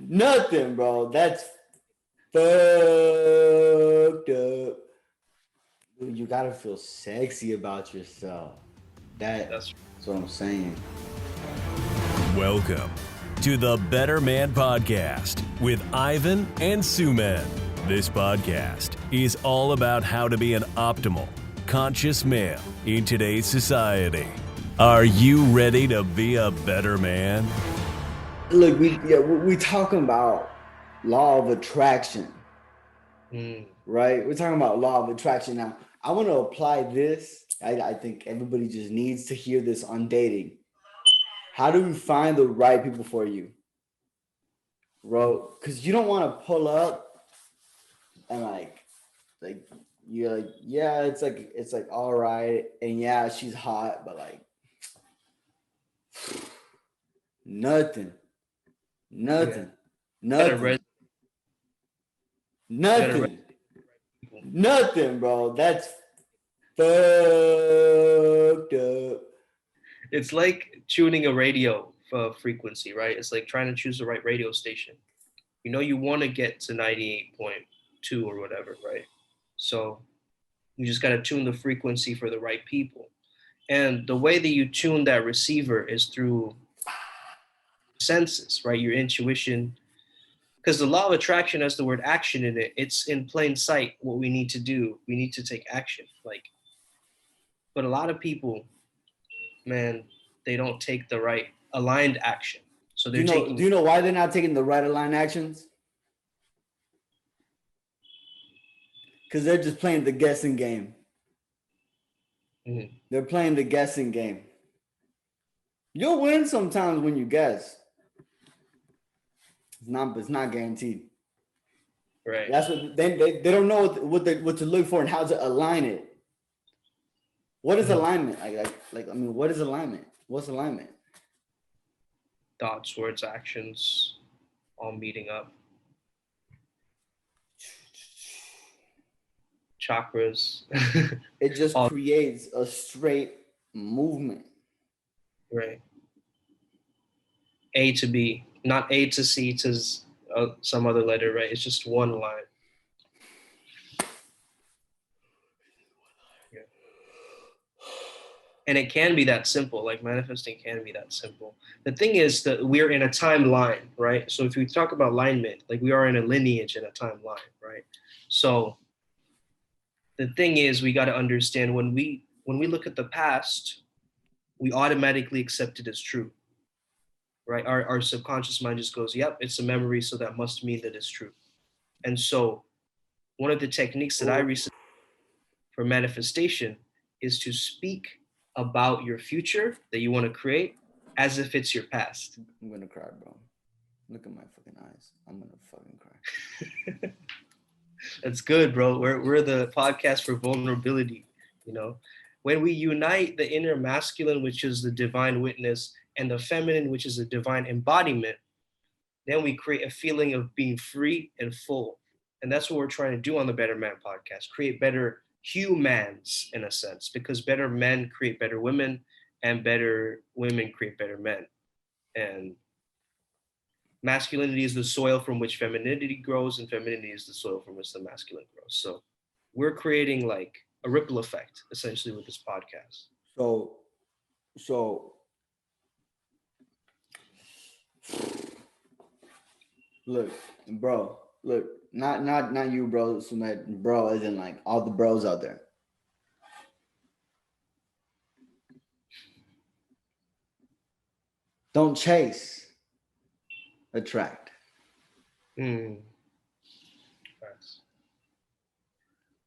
Nothing, bro. That's fucked up. Dude, you gotta feel sexy about yourself. That's what I'm saying. Welcome to the Better Man Podcast with Ivan and Suman. This podcast is all about how to be an optimal, conscious male in today's society. Are you ready to be a better man? Look, we talking about law of attraction, right? We're talking about law of attraction. Now, I want to apply this. I think everybody just needs to hear this on dating. How do we find the right people for you, bro? Because you don't want to pull up and like you're like, yeah, it's like all right, and yeah, she's hot, but like nothing, nothing, bro. That's fucked up. It's like tuning a radio frequency, right? It's like trying to choose the right radio station. You know, you want to get to 98.2 or whatever, right? So you just got to tune the frequency for the right people. And the way that you tune that receiver is through senses, right? Your intuition. Because the law of attraction has the word action in it. It's in plain sight what we need to do. We need to take action. But a lot of people, man, they don't take the right aligned action. So they're do you know why they're not taking the right aligned actions? Because they're just playing the guessing game. They're playing the guessing game. You'll win sometimes when you guess. It's not guaranteed. Right. That's what they don't know what to look for and how to align it. What is alignment? What is alignment? What's alignment? Thoughts, words, actions, all meeting up. Chakras. It just creates a straight movement. Right. A to B, not A to C to some other letter, right? It's just one line. Yeah. And it can be that simple, like manifesting can be that simple. The thing is that we're in a timeline, right? So if we talk about alignment, like we are in a lineage and a timeline, right? So the thing is, we got to understand when we look at the past, we automatically accept it as true, right? Our subconscious mind just goes, yep, it's a memory, so that must mean that it's true. And so one of the techniques that I recently for manifestation is to speak about your future that you want to create as if it's your past. I'm going to cry, bro. Look at my fucking eyes. I'm going to fucking cry. That's good, bro. We're the podcast for vulnerability, you know. When we unite the inner masculine, which is the divine witness, and the feminine, which is the divine embodiment, then we create a feeling of being free and full. And that's what we're trying to do on the Better Man podcast, create better humans in a sense, because better men create better women and better women create better men. And masculinity is the soil from which femininity grows, and femininity is the soil from which the masculine grows. So we're creating like a ripple effect essentially with this podcast. So look, bro, not you, bro, Sumet, bro, as in like all the bros out there. Don't chase, attract.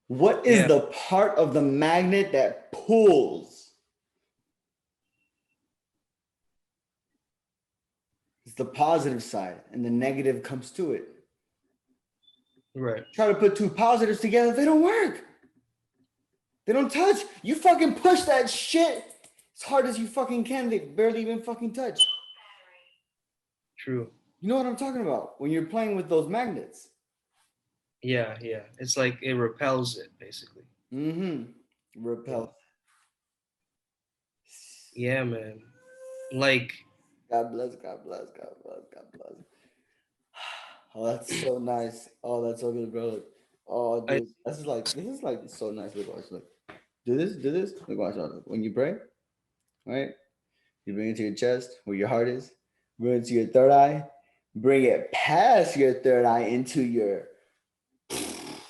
What is the part of the magnet that pulls? It's the positive side, and the negative comes to it. Right. Try to put two positives together, they don't work. They don't touch. You fucking push that shit as hard as you fucking can. They barely even fucking touch. True. You know what I'm talking about when you're playing with those magnets. Yeah. It's like it repels it, basically. Repels. Yeah, man. Like. God bless. Oh, that's so nice. Oh, that's so good, bro. Oh, I dude, this is like so nice. Look, watch, look. Do this. Look, watch, watch. When you pray, right? You bring it to your chest where your heart is. Bring it to your third eye. Bring it past your third eye into your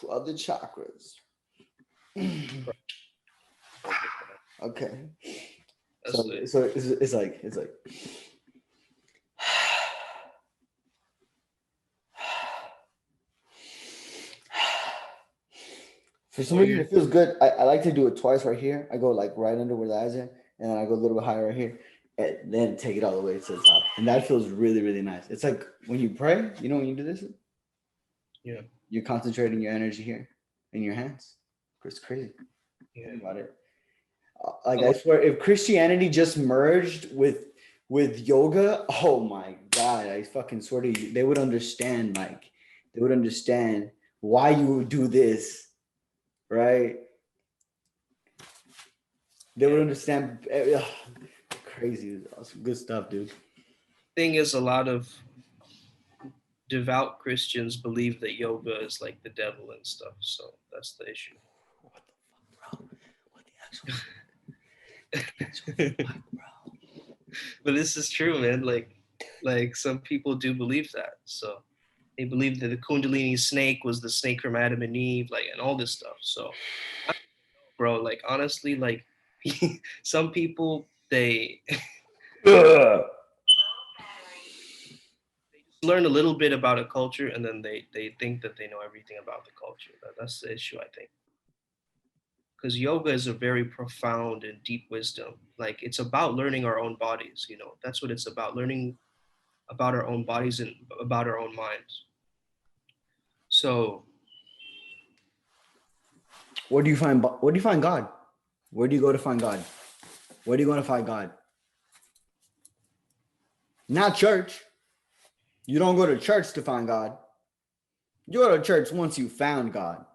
other chakras. Okay. that's So it. so it's like for some Or reason you're it feels good. I like to do it twice right here. I go like right under where the eyes are, and then I go a little bit higher right here, and then take it all the way to the top. And that feels really, really nice. It's like when you pray, you know, when you do this, yeah, you're concentrating your energy here in your hands. It's crazy. yeah. Think about it. Like A I lot, swear, if Christianity just merged with yoga, oh my god, I fucking swear to you, they would understand. Like they would understand why you would do this, right? They would yeah. understand. Crazy, awesome, good stuff, dude. Thing is, a lot of devout Christians believe that yoga is like the devil and stuff. So that's the issue. What the fuck, bro? What the actual? What the actual fuck, bro? But this is true, man. Like some people do believe that. So they believe that the Kundalini snake was the snake from Adam and Eve, like, and all this stuff. So, bro, like honestly, like some people they Ugh. learn a little bit about a culture and then they think that they know everything about the culture. That's the issue, I think. Because yoga is a very profound and deep wisdom. Like it's about learning our own bodies, you know. That's what it's about, learning about our own bodies and about our own minds. So Where do you find? Where do you find God? Where do you go to find God? Where do you go to find God? Not church. You don't go to church to find God. You go to church once you found God.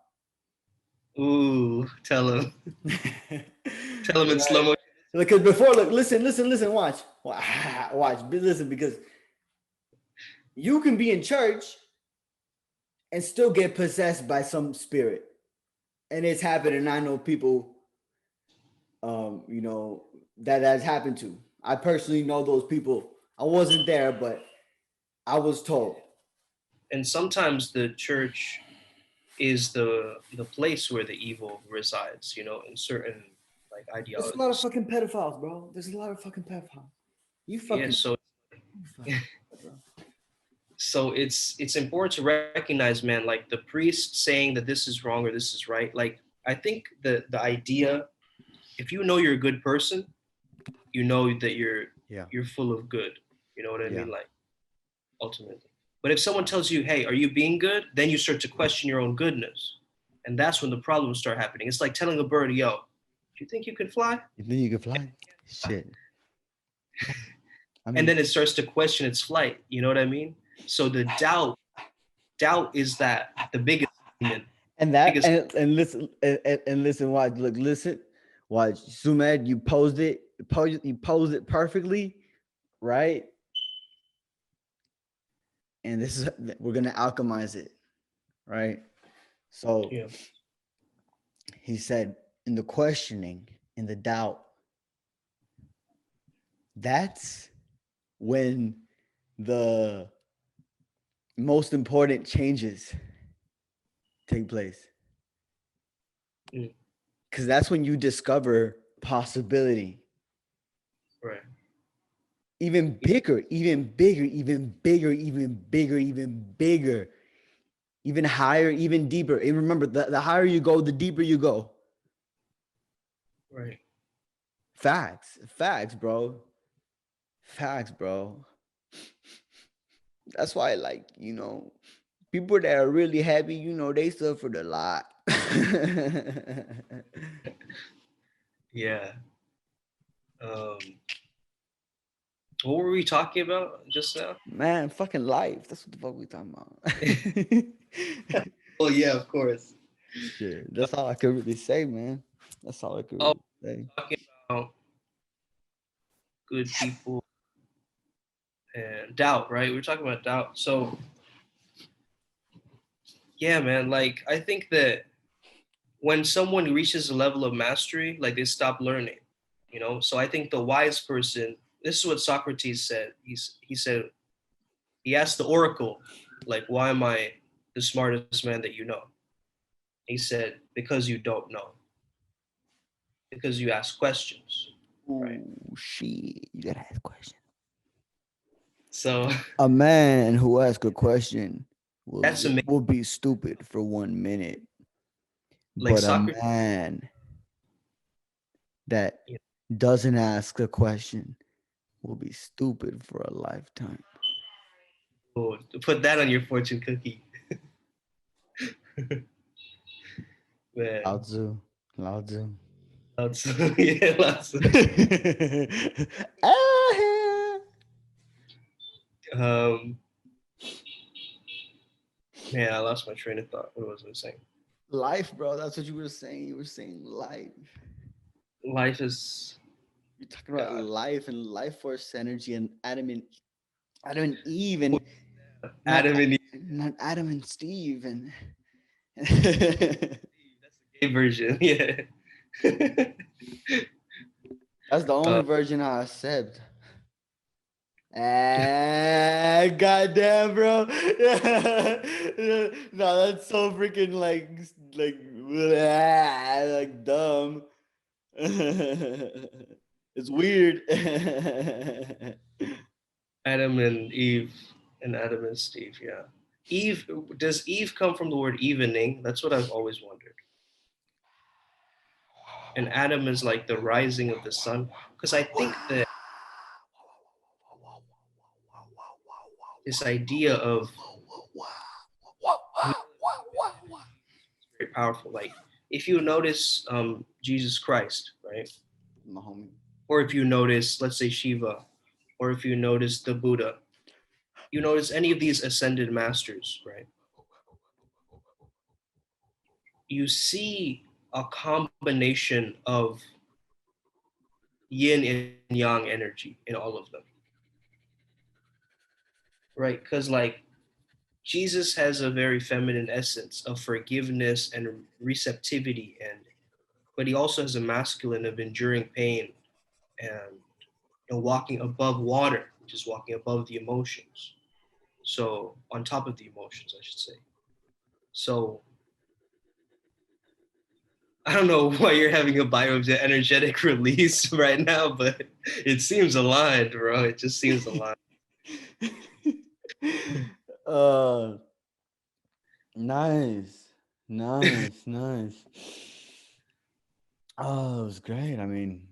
ooh, tell him in slow Right. motion. Because before, look, listen, watch. Watch, listen, because you can be in church and still get possessed by some spirit. And it's happened, and I know people, you know, that has happened to. I personally know those people. I wasn't there, but I was told. And sometimes the church is the place where the evil resides, you know, in certain like There's a lot of ideologies. fucking pedophiles, bro. There's a lot of fucking pedophiles. You Yeah, fucking, you fucking bro. so it's important to recognize, man, like the priest saying that this is wrong or this is right. Like I think the idea, if you know you're a good person, you know that Yeah, you're full of good. You know what I yeah. mean? Like ultimately. But if someone tells you, hey, are you being good? Then you start to question your own goodness. And that's when the problems start happening. It's like telling a bird, yo, do you think you can fly? You think you can fly? Shit. I And mean, then it starts to question its flight. You know what I mean? So the doubt is that the biggest demon, and that biggest and listen and listen. Watch, look, listen. Watch, Sumed, you posed it perfectly, right? And this is we're gonna alchemize it, right? So yeah, he said, in the questioning, in the doubt, that's when the most important changes take place. mm, Because that's when you discover possibility. right. Even bigger, even bigger, even bigger, even bigger, even bigger, even higher, even deeper. And remember, the higher you go, the deeper you go. Right. Facts, bro. Facts, bro. That's why, like, you know, people that are really happy, you know, they suffered a lot. Yeah. Um, what were we talking about just now? Man, fucking life. That's what the fuck we talking about. Oh yeah, of course. Shit, that's all I could really say, man. That's all I could Oh, really say. talking about good people and doubt, right? We're talking about doubt. So Yeah, man. Like, I think that when someone reaches a level of mastery, like they stop learning, you know? So I think the wise person, this is what Socrates said. He said, he asked the oracle, like, why am I the smartest man that you know? He said, because you don't know, because you ask questions, right? Oh shit! You gotta ask questions. So A man who asks a question that's amazing. will be stupid for 1 minute, Like but a Socrates, man that you doesn't ask a question will be stupid for a lifetime. know, put that on your fortune cookie, Lao man. Tzu. Lao Tzu. Lots, yeah, lots. Ah, Um, man, I lost my train of thought. What was I saying? life, bro. That's what you were saying. You were saying life. Life is You're talking about God. life and life force energy and Adam and Eve and not Adam and Eve. not Adam and Steve and That's the gay version. Yeah. that's the only uh, version I accept. Ah, goddamn, bro. No, that's so freaking like dumb. It's weird. Adam and Eve and Adam and Steve. Yeah. Eve, does Eve come from the word evening? That's what I've always wondered. And Adam is like the rising of the sun. Because I think that this idea of very powerful. Like if you notice Jesus Christ, right? My homie. Or if you notice, let's say Shiva, or if you notice the Buddha, you notice any of these ascended masters, right? You see a combination of yin and yang energy in all of them, right? Because like Jesus has a very feminine essence of forgiveness and receptivity, and but he also has a masculine of enduring pain and walking above water, which is walking above the emotions. So on top of the emotions, I should say. So I don't know why you're having a bioenergetic release right now, but it seems aligned, bro. It just seems aligned. uh nice. Nice, nice. Oh, it was great. I mean,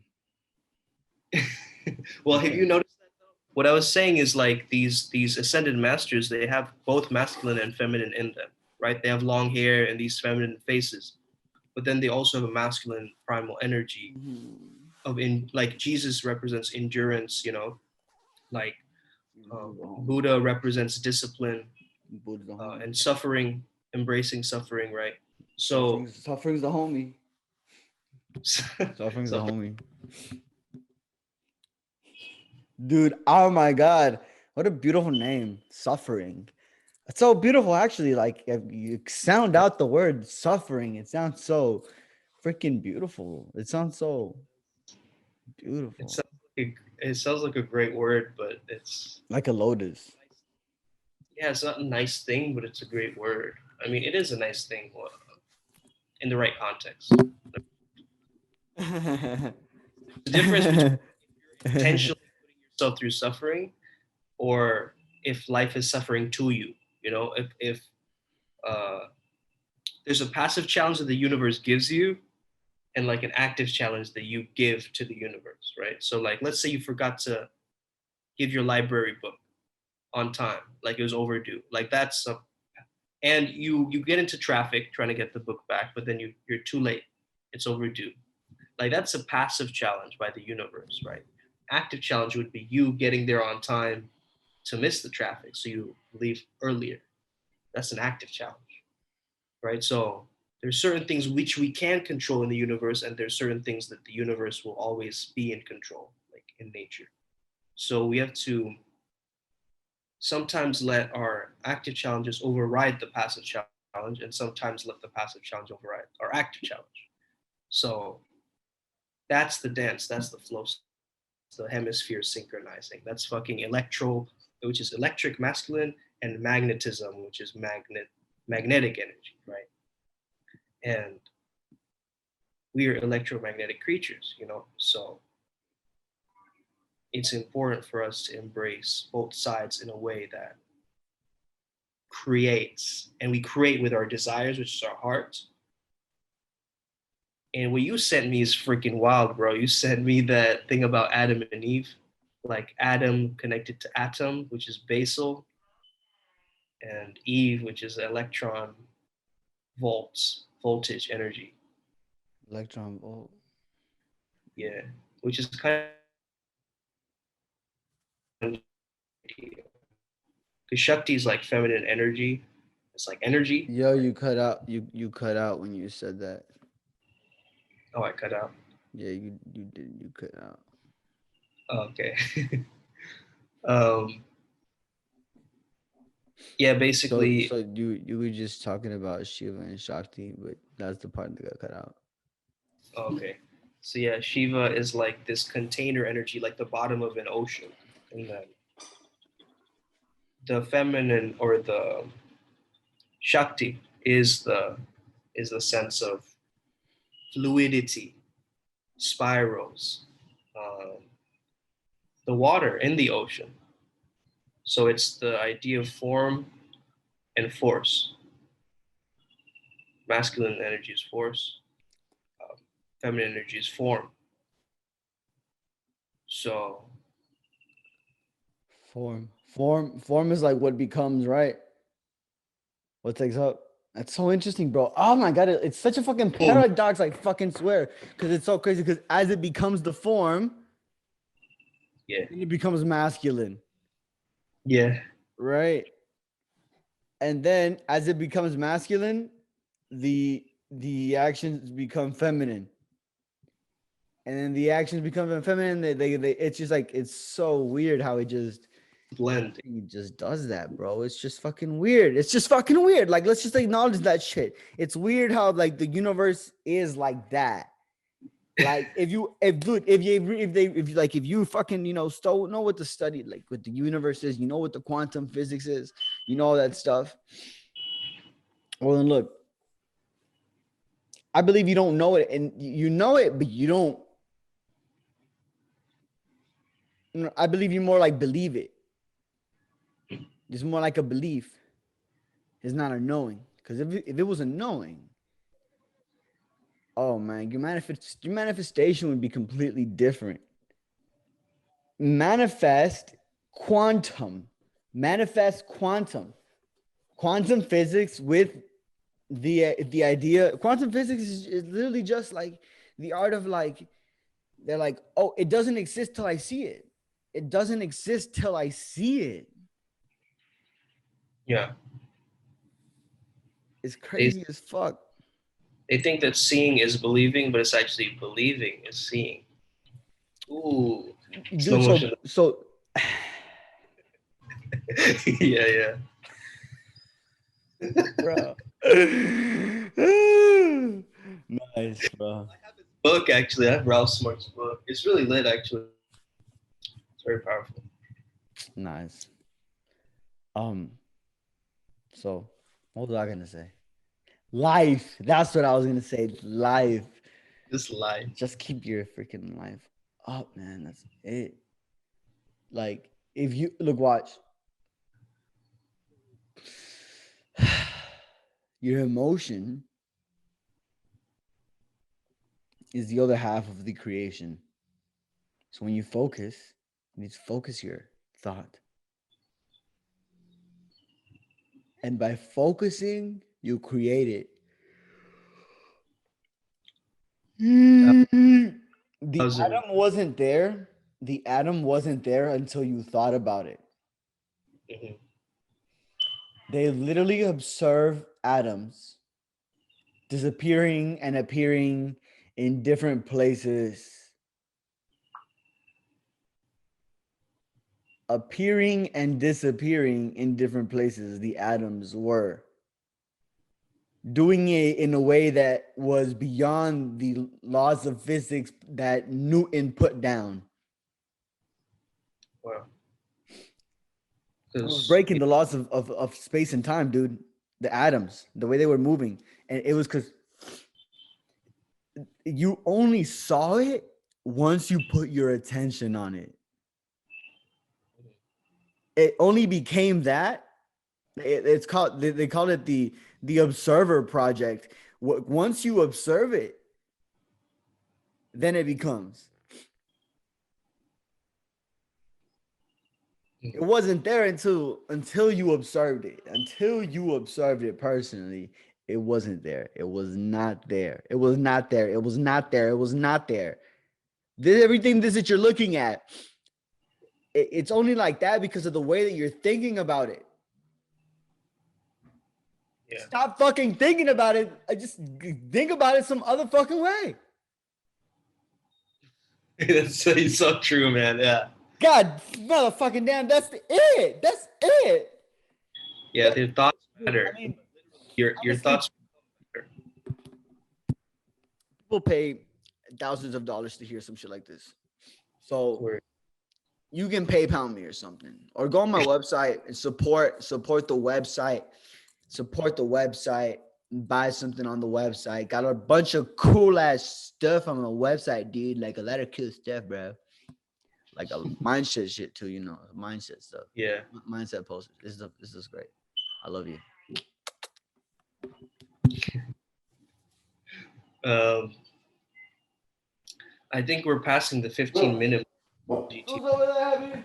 Well, have you okay. noticed that though? What I was saying is like these ascended masters, they have both masculine and feminine in them, right? They have long hair and these feminine faces, but then they also have a masculine primal energy Mhm. of in like Jesus represents endurance, like Buddha Buddha represents discipline the homie. and suffering, embracing suffering, right? So, Suffering's the homie. Suffering's the so homie. Dude, oh my god. What a beautiful name. Suffering. It's so beautiful, actually. Like, if you sound out the word suffering, it sounds so freaking beautiful. It sounds so it beautiful. sounds it sounds like a great word, but it's Like a lotus. yeah, it's not a nice thing, but it's a great word. I mean, it is a nice thing in the right context. The difference between intentionally putting yourself through suffering or if life is suffering to you. If uh, there's a passive challenge that the universe gives you and like an active challenge that you give to the universe, right? So like let's say you forgot to give your library book on time, like it was overdue. Like that's a and you get into traffic trying to get the book back, but then you're too late. It's overdue. Like that's a passive challenge by the universe, right? Active challenge would be you getting there on time to miss the traffic, so you leave earlier. That's an active challenge, right? So there's certain things which we can control in the universe, and there's certain things that the universe will always be in control, like in nature. So we have to sometimes let our active challenges override the passive challenges challenge, and sometimes let the passive challenge override our active challenge. So that's the dance, that's the flow, the hemisphere synchronizing. That's fucking which is electric masculine, and magnetism, which is magnetic energy, right? And we are electromagnetic creatures, so it's important for us to embrace both sides in a way that creates, and we create with our desires, which is our heart. And what you sent me is freaking wild, bro. You sent me that thing about Adam and Eve, like Adam connected to atom, which is basal, and Eve, which is electron voltage energy. Electron volt. Yeah, which is kind of, because Shakti is like feminine energy. It's like energy. Yo, you cut out. You cut out when you said that. Oh, I cut out. Yeah, you did. You cut out. Oh, okay. um, yeah, basically. So you were just talking about Shiva and Shakti, but that's the part that got cut out. Okay. So yeah, Shiva is like this container energy, like the bottom of an ocean, and then the feminine, or the Shakti, is the sense of fluidity, spirals, um, the water in the ocean. So it's the idea of form and force. Masculine energy is force, um, feminine energy is form. So Form is like what becomes, right? What takes up. That's so interesting, bro. Oh my god, it's such a fucking paradox. I fucking swear, because it's so crazy. Because as it becomes the form, yeah, it becomes masculine, yeah, right? And then as it becomes masculine, the actions become feminine, and then the actions become feminine. They it's just like, it's so weird how it just blend. he just does that, bro. It's just fucking weird. It's just fucking weird. Like, let's just acknowledge that shit. It's weird how like the universe is like that. Like if you fucking know what the study, like what the universe is, what the quantum physics is, all that stuff. Well then look, I believe you don't know it, and you know it, but you don't. I believe you more like believe it. It's more like a belief. It's not a knowing. Because if it was a knowing, oh man, your manifestation would be completely different. Manifest quantum. Quantum physics with the idea. Quantum physics is literally just like the art of like, they're like, oh, it doesn't exist till I see it. It doesn't exist till I see it. Yeah. It's crazy as fuck. They think that seeing is believing, but it's actually believing is seeing. Ooh, slow Dude, motion. so yeah. bro. Nice, bro. Book, actually, I have Ralph Smart's book. It's really lit, actually. It's very powerful. Nice. So what was I gonna say? Life. That's what I was gonna say. Life. Just life. Just keep your freaking life up, man. That's it. Like, if you look, watch. Your emotion is the other half of the creation. So when you focus, you need to focus your thought. And by focusing, you create it. The atom wasn't there. The atom wasn't there until you thought about it. Mm-hmm. They literally observe atoms disappearing and appearing in different places. Appearing and disappearing in different places, the atoms were. doing it in a way that was beyond the laws of physics that Newton put down. Wow. It was breaking the laws of space and time, dude. The atoms, the way they were moving. And it was because you only saw it once you put your attention on it. It only became that. It's called, they call it the observer project. Once you observe it, then it becomes. It wasn't there until you observed it. Until you observed it personally, it wasn't there. It was not there. It was not there. It was not there. It was not there. Everything this that you're looking at, it's only like that because of the way that you're thinking about it. Yeah. Stop fucking thinking about it. I just think about it some other fucking way. That's so true, man. Yeah. God, motherfucking damn, that's it. That's it. Yeah, your thoughts matter. I mean, your thoughts matter. People pay thousands of dollars to hear some shit like this. So you can PayPal me or something. Or go on my website and support the website. Support the website. Buy something on the website. Got a bunch of cool ass stuff on the website, dude. Like a lot of cool stuff, bro. Like a mindset shit too, you know, mindset stuff. Yeah. Mindset posters. This is great. I love you. I think we're passing the 15-minute. Who's over there, Abby?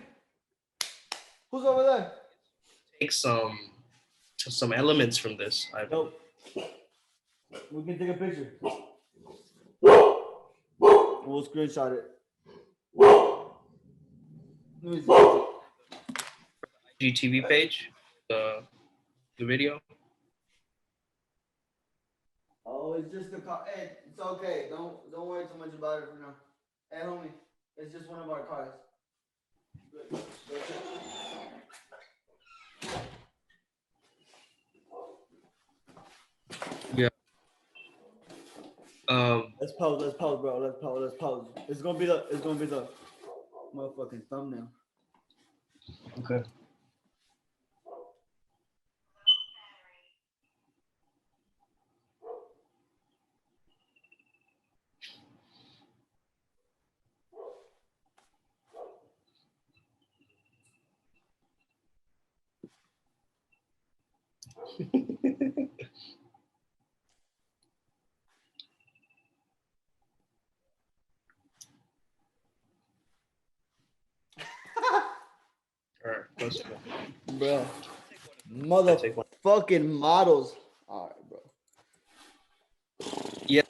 Who's over there? Take some elements from this. Nope. We can take a picture. We'll screenshot it. IGTV page, the video. Oh, it's just the car. Hey, it's okay. Don't worry too much about it for now. Hey, homie, it's just one of our cars. Good. Yeah. Let's pause, bro. Let's pause. It's gonna be the motherfucking thumbnail. Okay. All right, let's go. Bro. Motherfucking models. All right, bro. Yeah.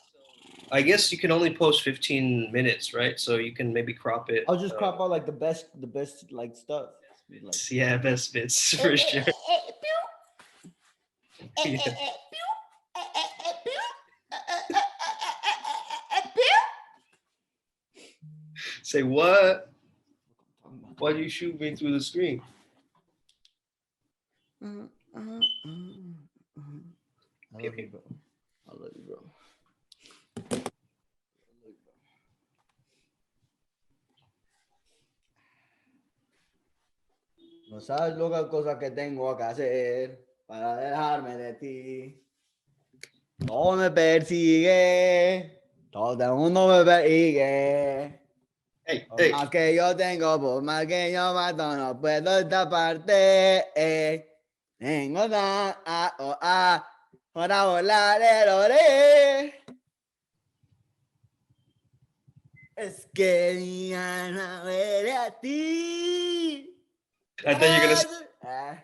I guess you can only post 15 minutes, right? So you can maybe crop it. I'll just crop out like the best like stuff. Like, yeah, best bits for sure. Yeah. Say what? Why'd you shoot me through the screen? I love you, bro. I love you, bro. No sabes las cosas que tengo que hacer para dejarme de ti. Todo me persigue, todo el mundo me persigue. Hey, por más que yo tengo, por más que yo mato, no puedo taparte. Tengo para volar el oré. Es que mi alma huele a ti. I thought you were gonna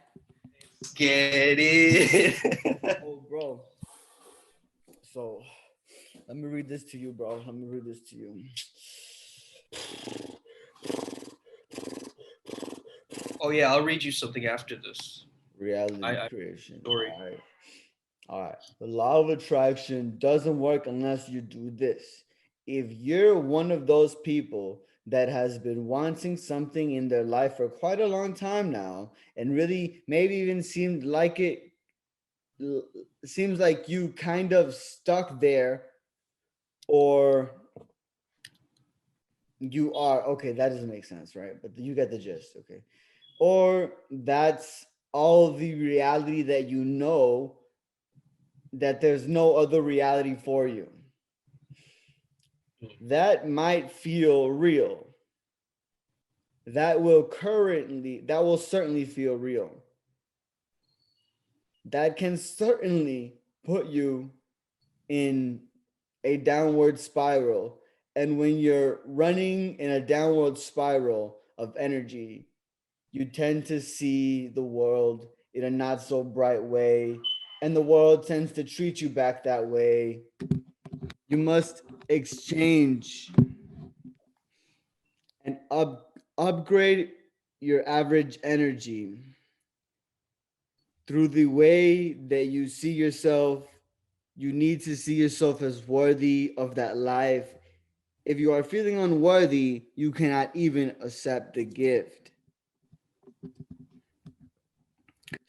get it. Oh, bro. So, let me read this to you, bro. Let me read this to you. Oh yeah, I'll read you something after this. Reality creation. Story. All right. The law of attraction doesn't work unless you do this. If you're one of those people that has been wanting something in their life for quite a long time now, and really maybe even seemed like it it seems like you kind of stuck there, or you are okay. That doesn't make sense, right? But you get the gist, okay? Or that's all the reality that you know, that there's no other reality for you. That might feel real. That will certainly feel real. That can certainly put you in a downward spiral. And when you're running in a downward spiral of energy, you tend to see the world in a not so bright way, and the world tends to treat you back that way. You must exchange and upgrade your average energy through the way that you see yourself. You need to see yourself as worthy of that life. If you are feeling unworthy, you cannot even accept the gift.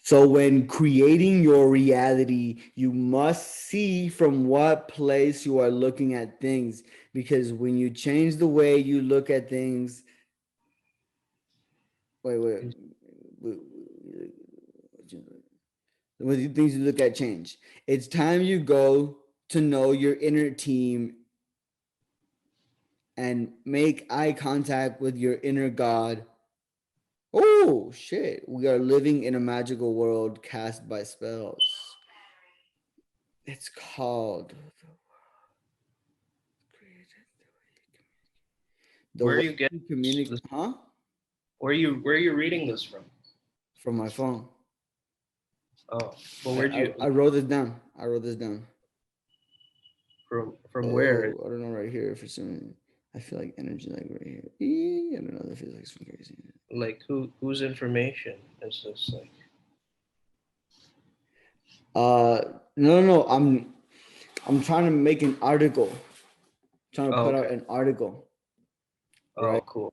So, when creating your reality, you must see from what place you are looking at things. Because when you change the way you look at things, wait, when the things you look at change, it's time you go to know your inner team and make eye contact with your inner God. Oh shit, we are living in a magical world cast by spells. It's called the Where are way you getting you communicate. this? Huh? Where are you reading this from? From my phone. Oh, but where'd you I wrote this down. I wrote this down. from where? Oh, I don't know, right here for some reason. I feel like energy like right here. I don't know. That feels like some crazy. Like whose information is this like? No. I'm trying to make an article. Trying to Oh, put out okay. an article, right? Oh, cool.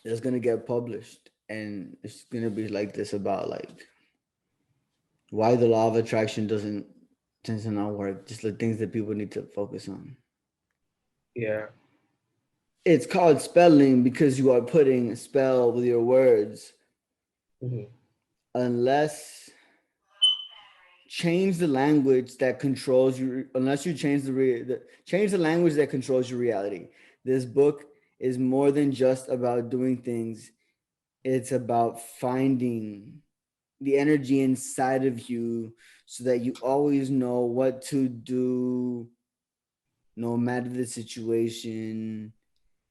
It's gonna get published, and it's gonna be like this about like why the law of attraction doesn't tends to not work. Just the things that people need to focus on. Yeah. It's called spelling because you are putting a spell with your words. Mm-hmm. Unless change the language that controls you. Unless you change change the language that controls your reality. This book is more than just about doing things. It's about finding the energy inside of you so that you always know what to do no matter the situation,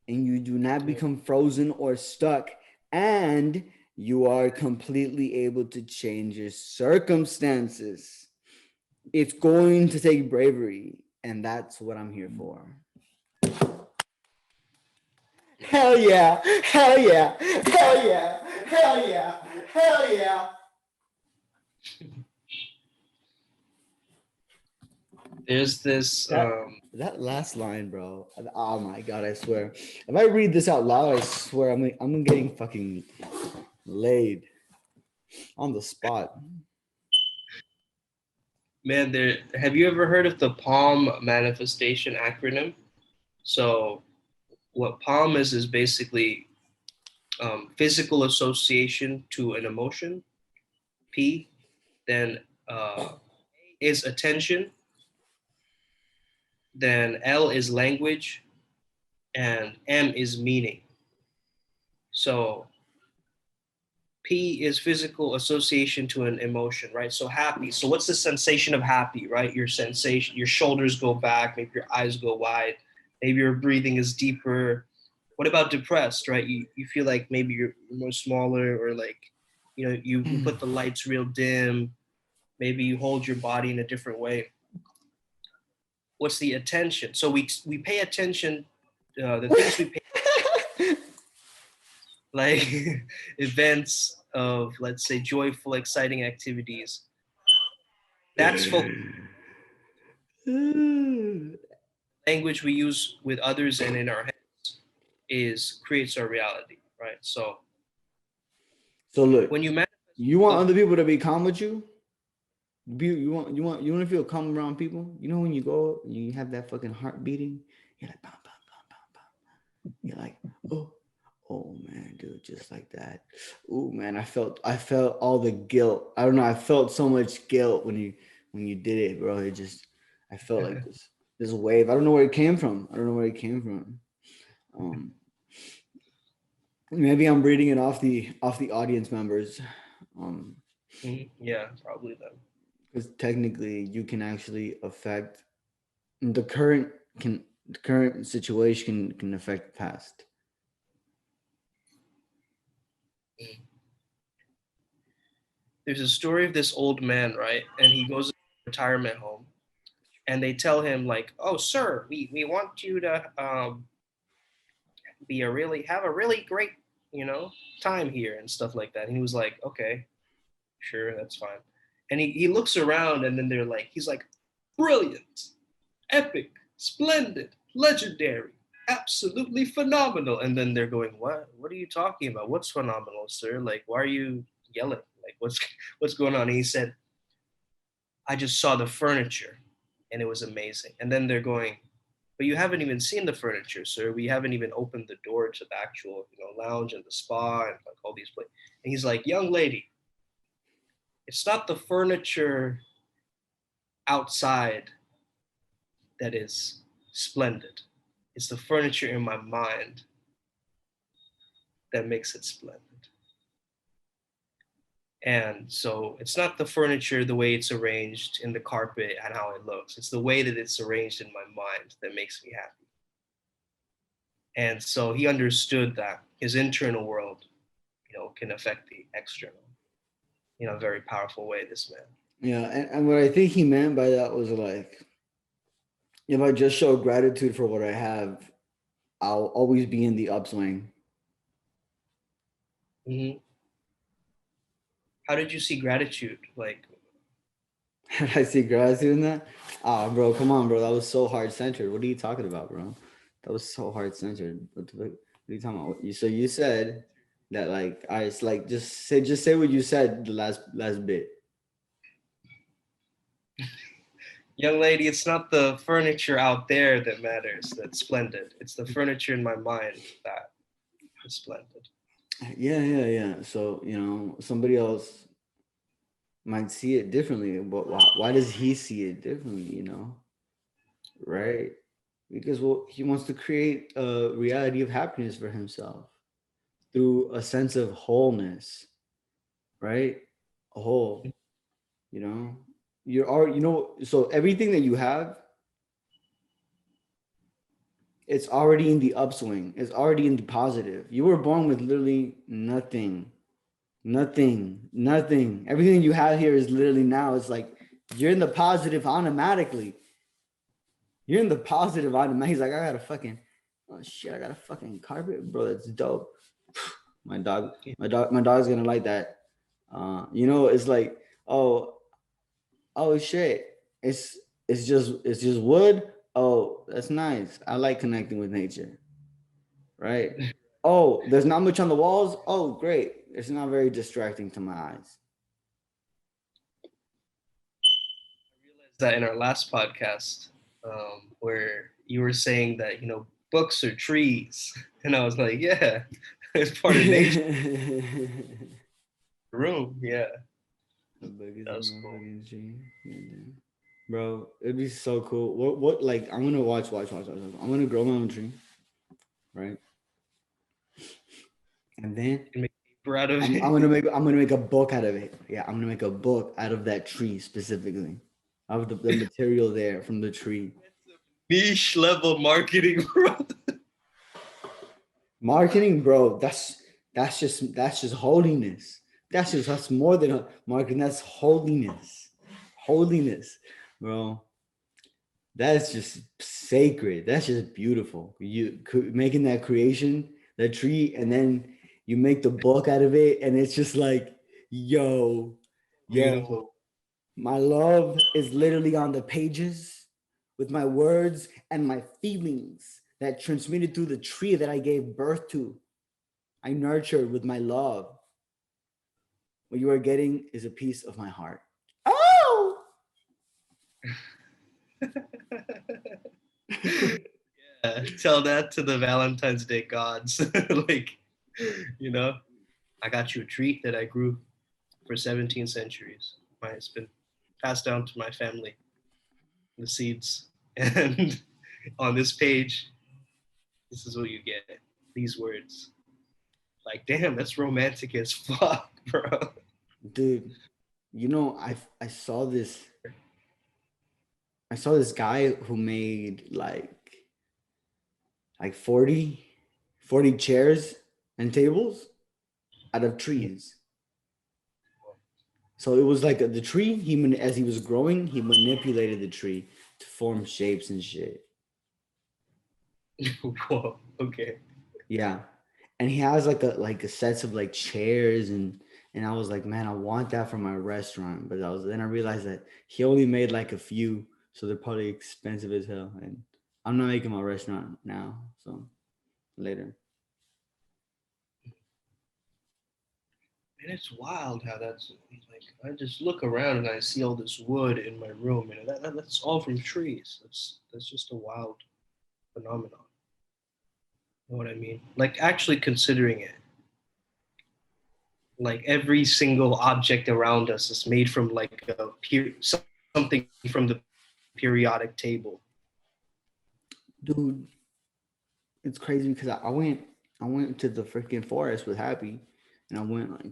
and you do not become frozen or stuck, and you are completely able to change your circumstances. It's going to take bravery, and that's what I'm here for. Hell yeah, hell yeah, hell yeah, hell yeah, hell yeah. There's this That last line, bro. Oh my god, I swear. If I read this out loud, I swear I'm getting fucking laid on the spot. man, there have you ever heard of the PALM manifestation acronym? So what PALM is basically physical association to an emotion. P, then is attention. Then L is language, and M is meaning. So P is physical association to an emotion, right? So happy. So what's the sensation of happy, right? Your sensation, your shoulders go back, maybe your eyes go wide, maybe your breathing is deeper. What about depressed, right? You feel like maybe you're more smaller, or like, you put the lights real dim, maybe you hold your body in a different way. What's the attention? So we pay attention, the things we pay, like events of, let's say, joyful, exciting activities. That's focus. Language we use with others and in our heads is creates our reality, right? So So look, when you manifest, you want other people to be calm with you? You want to feel calm around people? You know when you go, you have that fucking heart beating. You're like, bam, bam, bam, bam, bam. You're like, oh man, dude, just like that. Oh man, I felt all the guilt. I don't know. I felt so much guilt when you did it, bro. I felt like this wave. I don't know where it came from. Maybe I'm reading it off the audience members. Yeah, probably them. Because technically you can actually affect the current situation can affect the past. There's a story of this old man, right? And he goes to a retirement home, and they tell him like, "Oh, sir, we want you to have a really great, time here and stuff like that." And he was like, "Okay, sure, that's fine." And he looks around, and then he's like, "Brilliant, epic, splendid, legendary, absolutely phenomenal." And then they're going, what are you talking about? What's phenomenal, sir? Like, why are you yelling? Like, what's going on? And he said, "I just saw the furniture and it was amazing." And then they're going, "But you haven't even seen the furniture, sir. We haven't even opened the door to the actual, lounge and the spa and like all these places." And he's like, "Young lady, it's not the furniture outside that is splendid. It's the furniture in my mind that makes it splendid." And so it's not the furniture, the way it's arranged in the carpet and how it looks. It's the way that it's arranged in my mind that makes me happy. And so he understood that his internal world, can affect the external, in a very powerful way, this man. Yeah, and what I think he meant by that was like, if I just show gratitude for what I have, I'll always be in the upswing. Mm-hmm. How did you see gratitude? Like, I see gratitude in that. Ah, bro, come on, bro. That was so heart centered. What are you talking about, bro? That was so heart centered. What are you talking about? So you said that like it's like just say what you said the last bit. young lady, it's not the furniture out there that matters, that's splendid. It's the furniture in my mind that is splendid. Yeah. So somebody else might see it differently, but why does he see it differently? Right? Because he wants to create a reality of happiness for himself through a sense of wholeness, right? A whole, so everything that you have, it's already in the upswing. It's already in the positive. You were born with literally nothing. Everything you have here is literally now. It's like you're in the positive automatically. You're in the positive automatically. He's like, I got a fucking, oh shit, I got a fucking carpet, bro. That's dope. My dog's gonna like that. It's like, oh shit, it's just wood. Oh, that's nice. I like connecting with nature, right? Oh, there's not much on the walls. Oh, great. It's not very distracting to my eyes. I realized that in our last podcast, where you were saying that books are trees, and I was like, yeah, it's part of nature. Room, yeah, that's cool. Bro, it'd be so cool. What like I'm gonna watch. I'm gonna grow my own tree, right? And then Out of I'm gonna make a book out of it. Yeah, I'm gonna make a book out of that tree specifically, out of the material there from the tree. Niche level marketing, bro. Marketing, bro. That's just holiness. That's more than a marketing. That's holiness. Holiness, bro. That's just sacred. That's just beautiful. You making that creation, that tree, and then you make the book out of it, and it's just like, yo, Beautiful. my love is literally on the pages with my words and my feelings that transmitted through the tree that I gave birth to. I nurtured with my love. What you are getting is a piece of my heart. Oh! Yeah, tell that to the Valentine's Day gods. Like, I got you a treat that I grew for 17 centuries. It's been passed down to my family, the seeds. And on this page, this is what you get. These words. Like, damn, that's romantic as fuck, bro. Dude, I saw this. I saw this guy who made like 40 chairs and tables out of trees. So it was like the tree, as he was growing, he manipulated the tree to form shapes and shit. Whoa, okay. Yeah. And he has like a sets of like chairs and I was like, man, I want that for my restaurant. But then I realized that he only made like a few, so they're probably expensive as hell. And I'm not making my restaurant now, so later. And it's wild how that's like, I just look around and I see all this wood in my room, and that's all from trees. That's just a wild phenomenon. You know what I mean? Like, actually considering it, like every single object around us is made from like something from the periodic table. Dude, it's crazy because I went to the freaking forest with Happy, and I went like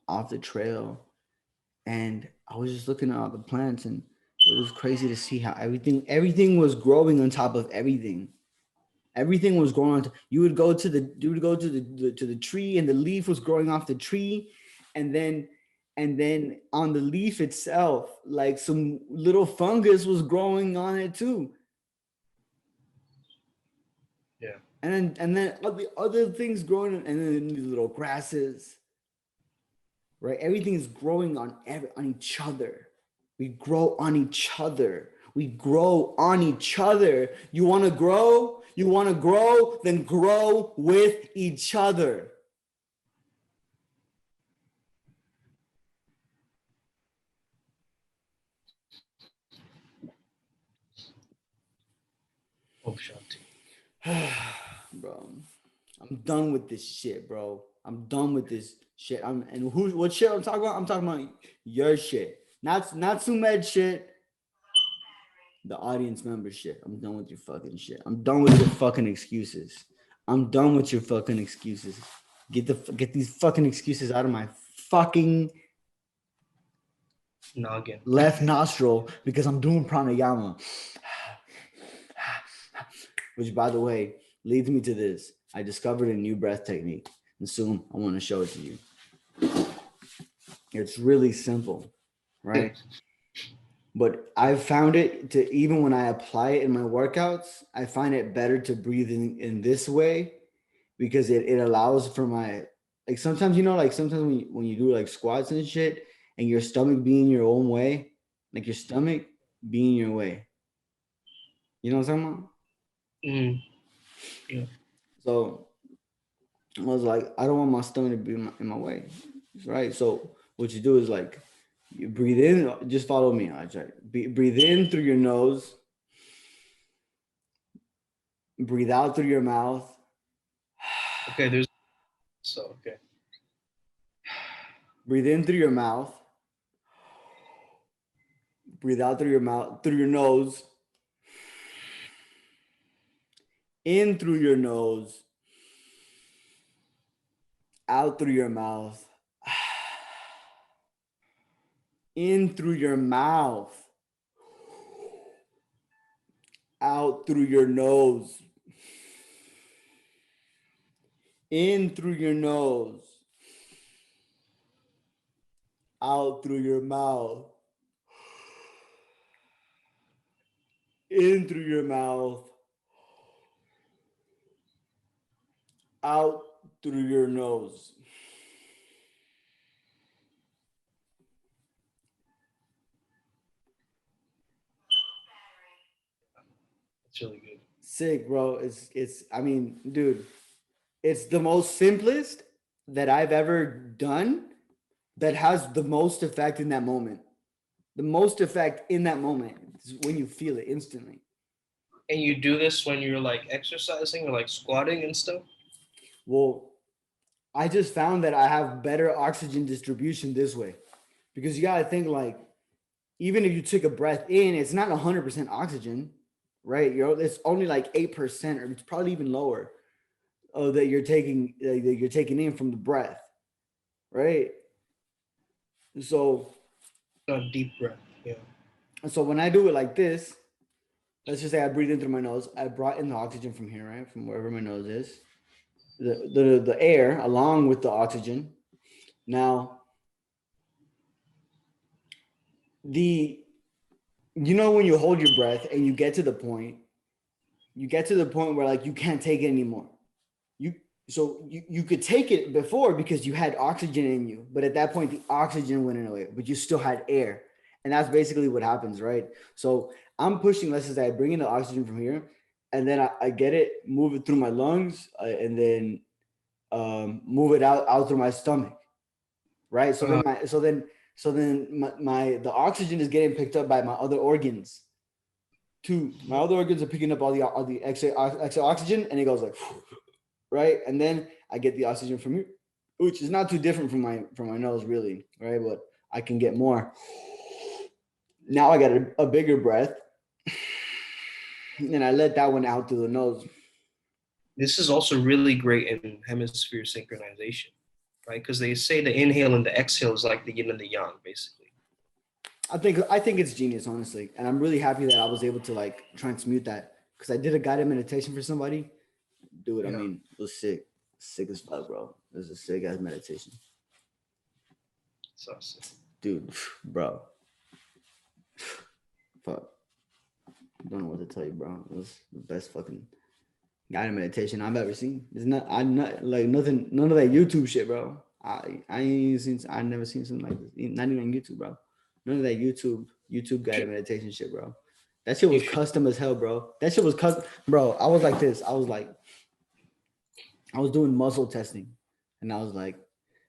off the trail, and I was just looking at all the plants, and it was crazy to see how everything was growing on top of everything. Everything was growing on. You would go to the tree, and the leaf was growing off the tree, and then on the leaf itself, like some little fungus was growing on it too. Yeah. And then the other things growing, and then these little grasses. Right, everything is growing on each other. We grow on each other. We grow on each other. You want to grow? You want to grow? Then grow with each other. Oh, Shanti. Bro, I'm done with this shit, bro. I'm done with this shit. What shit I'm talking about? I'm talking about your shit. Not Sumed shit. The audience member shit. I'm done with your fucking shit. I'm done with your fucking excuses. I'm done with your fucking excuses. Get these fucking excuses out of my fucking noggin. Left nostril, because I'm doing pranayama. Which, by the way, leads me to this. I discovered a new breath technique, and soon I want to show it to you. It's really simple, right? But I've found it to, even when I apply it in my workouts, I find it better to breathe in this way, because it allows for my, like sometimes, sometimes when you do like squats and shit, and your stomach being your own way, like your stomach being your way. You know what I'm talking about? Yeah. So I was like, I don't want my stomach to be in my way, right? So what you do is like, you breathe in, just follow me. I try. Breathe in through your nose. Breathe out through your mouth. Okay, okay. Breathe in through your mouth. Breathe out through your mouth, through your nose. In through your nose. Out through your mouth. In through your mouth. Out through your nose. In through your nose. Out through your mouth. In through your mouth. Out through your nose. It's really good. Sick, bro. It's I mean, dude, it's the most simplest that I've ever done that has the most effect in that moment. The most effect in that moment is when you feel it instantly. And you do this when you're like exercising or like squatting and stuff? Well, I just found that I have better oxygen distribution this way, because you got to think like, even if you took a breath in, it's not 100% oxygen, right? It's only like 8%, or it's probably even lower, that you're taking in from the breath, right? So A deep breath. Yeah. so when I do it like this, let's just say I breathe in through my nose. I brought in the oxygen from here, right? From wherever my nose is. The air along with the oxygen. Now, when you hold your breath and you get to the point where like you can't take it anymore. You could take it before because you had oxygen in you, but at that point the oxygen went away, but you still had air. And that's basically what happens, right? So I'm pushing, let's just say I bring in the oxygen from here, and then I get it, move it through my lungs, and then move it out through my stomach, right? So then the oxygen is getting picked up by my other organs too. My other organs are picking up all the extra oxygen, and it goes like, right? And then I get the oxygen from here, which is not too different from my nose, really, right? But I can get more. Now I got a bigger breath, and I let that one out through the nose. This is also really great in hemisphere synchronization, right? Because they say the inhale and the exhale is like the yin and the yang, basically. I think it's genius, honestly, and I'm really happy that I was able to like transmute that, because I did a guided meditation for somebody. Dude, I mean, it was sick as fuck, bro. It was a sick ass meditation. So sick. Dude, bro, fuck. I don't know what to tell you, bro. It was the best fucking guided meditation I've ever seen. I'm not like nothing, none of that YouTube shit, bro. I've never seen something like this. Not even on YouTube, bro. None of that YouTube guided meditation shit, bro. That shit was custom as hell, bro. That shit was custom, bro. I was like this. I was doing muscle testing, and I was like,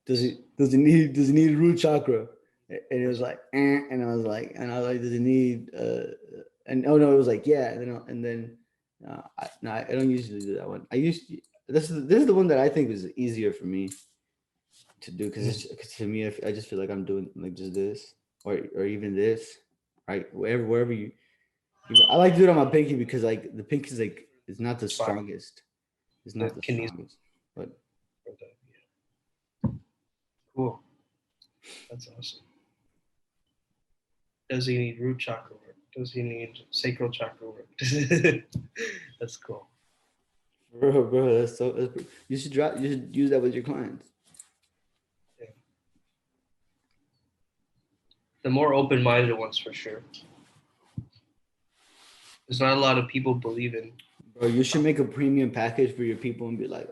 does it need root chakra? And it was like, and I was like, does it need and oh no, it was like, yeah, and then I don't usually do that one. This is the one that I think is easier for me to do, because to me I just feel like I'm doing like just this or even this, right? Wherever you I like to do it on my pinky, because like the pinky is like, it's not the strongest. It's not the strongest, but cool. That's awesome. Does he need root chakra work? Does he need sacral chakra work? That's cool. Bro, that's you should use that with your clients. Yeah. The more open-minded ones, for sure. There's not a lot of people believe in. Bro, you should make a premium package for your people and be like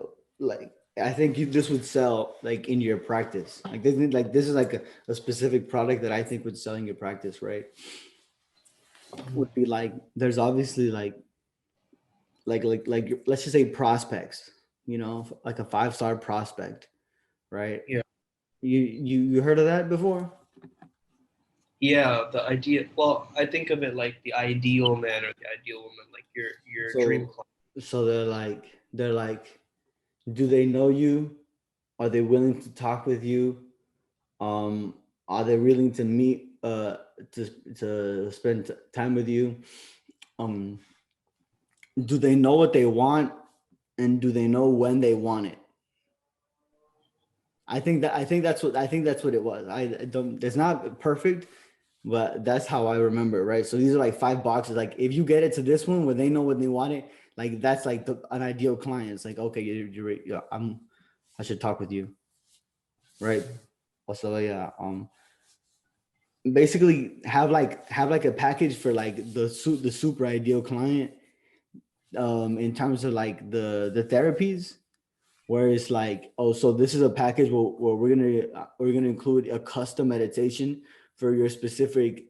I think this would sell like in your practice. Like this is like a specific product that I think would sell in your practice, right? Would be like, there's obviously like let's just say prospects, like a 5-star prospect, right? Yeah. You heard of that before? Yeah, the idea. Well, I think of it like the ideal man or the ideal woman, like your dream client. So they're like, do they know you? Are they willing to talk with you? Are they willing to meet to spend time with you? Do they know what they want, and do they know when they want it? I think that's what it was. It's not perfect, but that's how I remember it, right? So these are like 5 boxes. Like if you get it to this one where they know what they want it, like that's like an ideal client. It's like, okay, you're I should talk with you, right? Also, yeah, basically have like a package for like the super ideal client, in terms of like the therapies, where it's like, oh, so this is a package where we're gonna include a custom meditation for your specific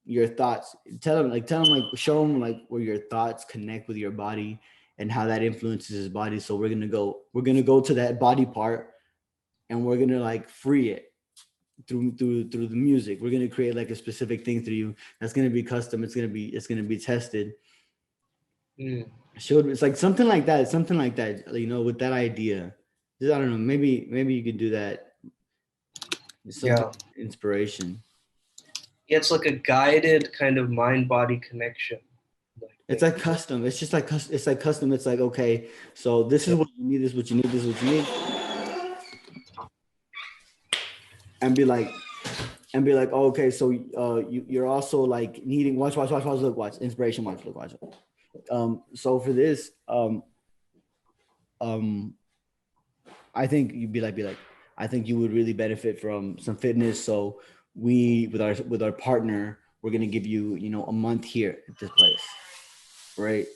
your thoughts. Tell them like show them like where your thoughts connect with your body and how that influences his body. So we're gonna go to that body part, and we're gonna like free it, through the music. We're gonna create like a specific thing through you that's gonna be custom. It's gonna be tested. It's like something like that. Something like that. You know, with that idea. Just, I don't know. Maybe you could do that. Some inspiration. Yeah, it's like a guided kind of mind-body connection. It's like custom. It's just like it's like custom. It's like, okay, so this is what you need. This is what you need. This is what you need. And be like, oh, okay, so you're also like needing watch, look, watch, inspiration, watch, look, watch. So for this, I think you'd be like, I think you would really benefit from some fitness. So we, with our partner, we're gonna give you, you know, a month here at this place, right?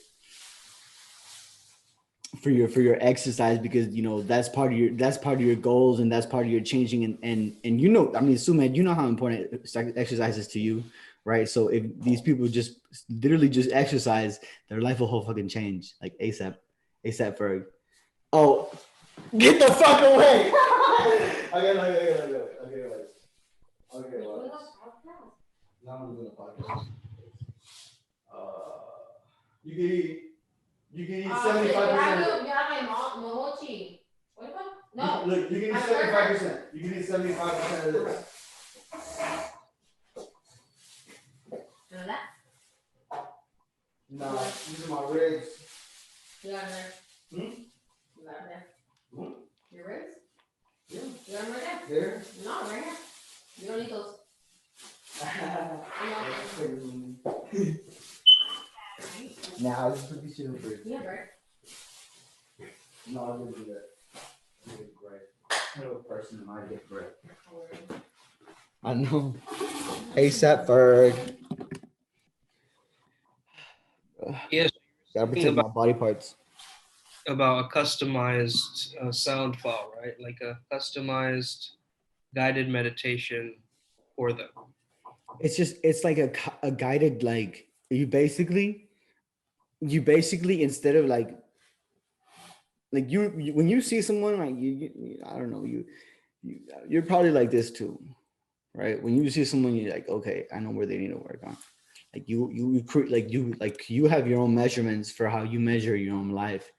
For your exercise, because you know that's part of your goals, and that's part of your changing, and you know, I mean, Sumed, you know how important exercise is to you, right? So if these people just literally just exercise, their life will whole fucking change, like ASAP Ferg. Oh, get the fuck away! Okay. Now I'm doing a podcast. You can eat 75%. No. Look, you can eat 75%. You can eat 75% of this. No, these are my ribs. You got them there? You got them there? Your ribs? Yeah. You got them right there? There? No, right here. You don't need those. Nah, I just put these shit in the fridge. Yeah, right. No, I didn't do that. I get bread. I know a person that might get bread. I know. ASAP Ferg. Yes. Gotta protect my body parts. About a customized sound file, right? Like a customized guided meditation for them. It's like a guided, like you basically instead of like you when you see someone like you I don't know, you're probably like this too, right? When you see someone, you're like, okay, I know where they need to work on. Like you have your own measurements for how you measure your own life,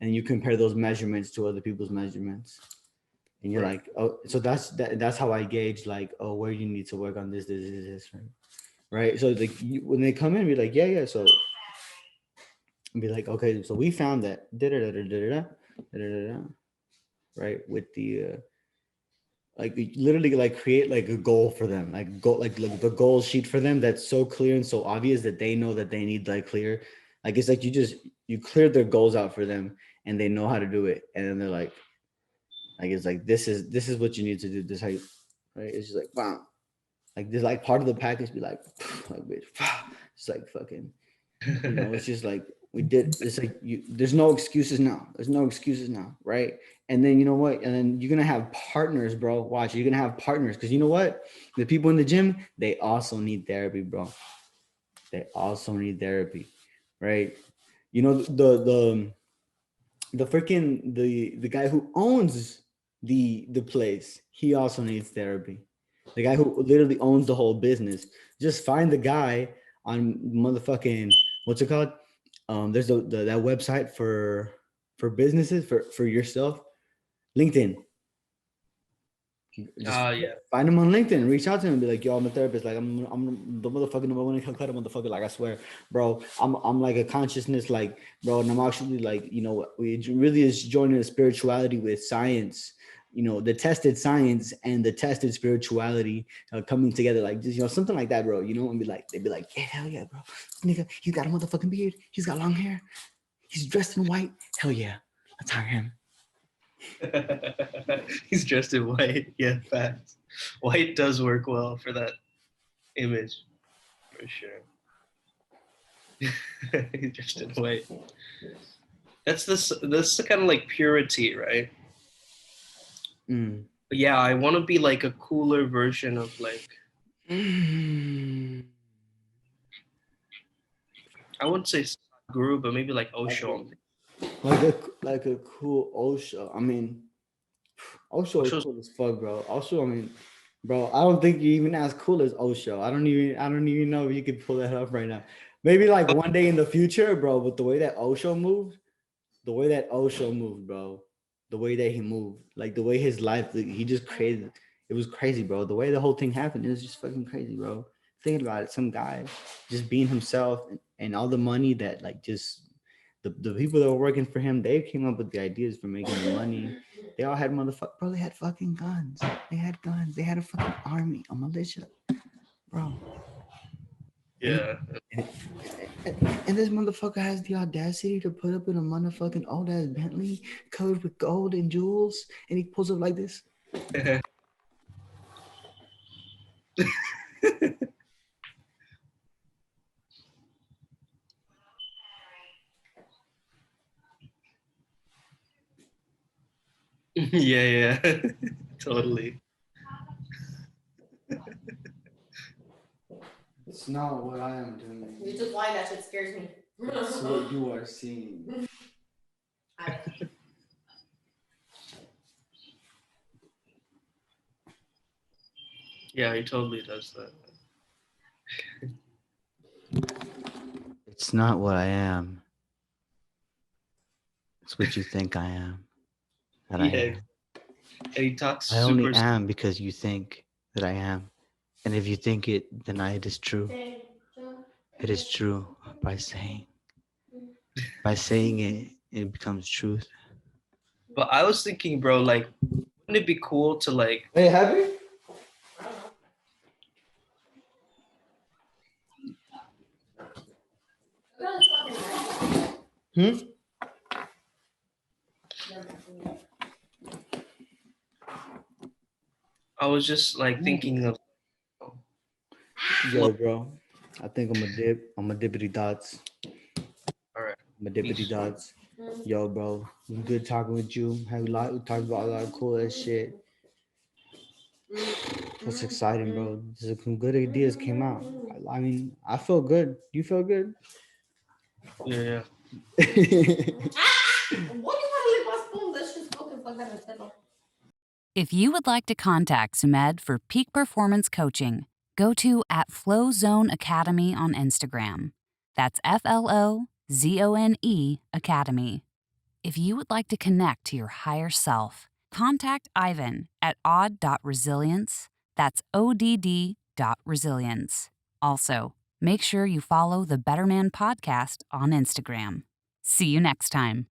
and you compare those measurements to other people's measurements, and you're like, oh, so that's how I gauge, like, oh, where you need to work on this, right? So like when they come in, be like, yeah, so be like, okay, so we found that right, with the like literally like create like a goal for them, like the goal sheet for them that's so clear and so obvious that they know that they need, like, clear, like it's like you cleared their goals out for them and they know how to do it, and then they're like it's like this is what you need to do, this how you, right? It's just like, wow, like this, like part of the package be like bitch, it's like fucking, you know, it's just like we did. It's like there's no excuses now. Right? And then you know what? And then you're gonna have partners, bro. Watch, you're gonna have partners, because you know what? The people in the gym, they also need therapy, bro. They also need therapy, right? You know, the freaking the guy who owns the place, he also needs therapy. The guy who literally owns the whole business. Just find the guy on motherfucking, what's it called? There's that website for businesses, for yourself, LinkedIn. Yeah. Find him on LinkedIn, reach out to him and be like, yo, I'm a therapist, like I'm the motherfucking number one Calcutta motherfucker, like I swear, bro, I'm like a consciousness, like, bro, and I'm actually like, you know, we really is joining the spirituality with science, you know, the tested science and the tested spirituality coming together, like just, you know, something like that, bro, you know, and they'd be like, yeah, hell yeah, bro, nigga, he's got a motherfucking beard, he's got long hair, he's dressed in white, hell yeah, let's hire him. He's dressed in white. Yeah, facts. White does work well for that image, for sure. He's dressed in white. That's kind of like purity, right? But yeah, I want to be like a cooler version of like. I wouldn't say guru, but maybe like Osho. Like a cool Osho. I mean, Osho is cool as fuck, bro. Osho, I mean, Bro, I don't think you're even as cool as Osho. I don't even know if you could pull that up right now. Maybe like one day in the future, bro. But the way that Osho moved, bro, the way that he moved, like the way his life, he just created. It was crazy, bro. The way the whole thing happened, it was just fucking crazy, bro. Thinking about it, some guy just being himself and all the money that like just the people that were working for him, they came up with the ideas for making the money. They all had bro, they had fucking guns. They had guns. They had a fucking army, a militia, bro. Yeah. And this motherfucker has the audacity to put up in a motherfucking old ass Bentley covered with gold and jewels, and he pulls up like this. Yeah, totally. It's not what I am doing. You just lie, that shit scares me. It's what you are seeing. Yeah, he totally does that. It's not what I am. It's what you think I am. That I am. And he talks. I only am because you think that I am. And if you think it, then it is true. It is true by saying. By saying it, it becomes truth. But I was thinking, bro, like, wouldn't it be cool to like? Hey, have you? I was just like thinking of. Yo, bro. I think I'm a dip. I'm a dippity dots. All right. I'm a dippity dots. Yo, bro. Good talking with you. We talked about a lot of cool ass shit. That's exciting, bro. Some good ideas came out. I mean, I feel good. You feel good? Yeah. What do you want to leave my spoon? This shit's fucking fucking. If you would like to contact Sumed for peak performance coaching, go to @FlowZone Academy on Instagram. That's FLOZONE Academy. If you would like to connect to your higher self, contact Ivan at odd.resilience. That's ODD.resilience. Also, make sure you follow the Better Man podcast on Instagram. See you next time.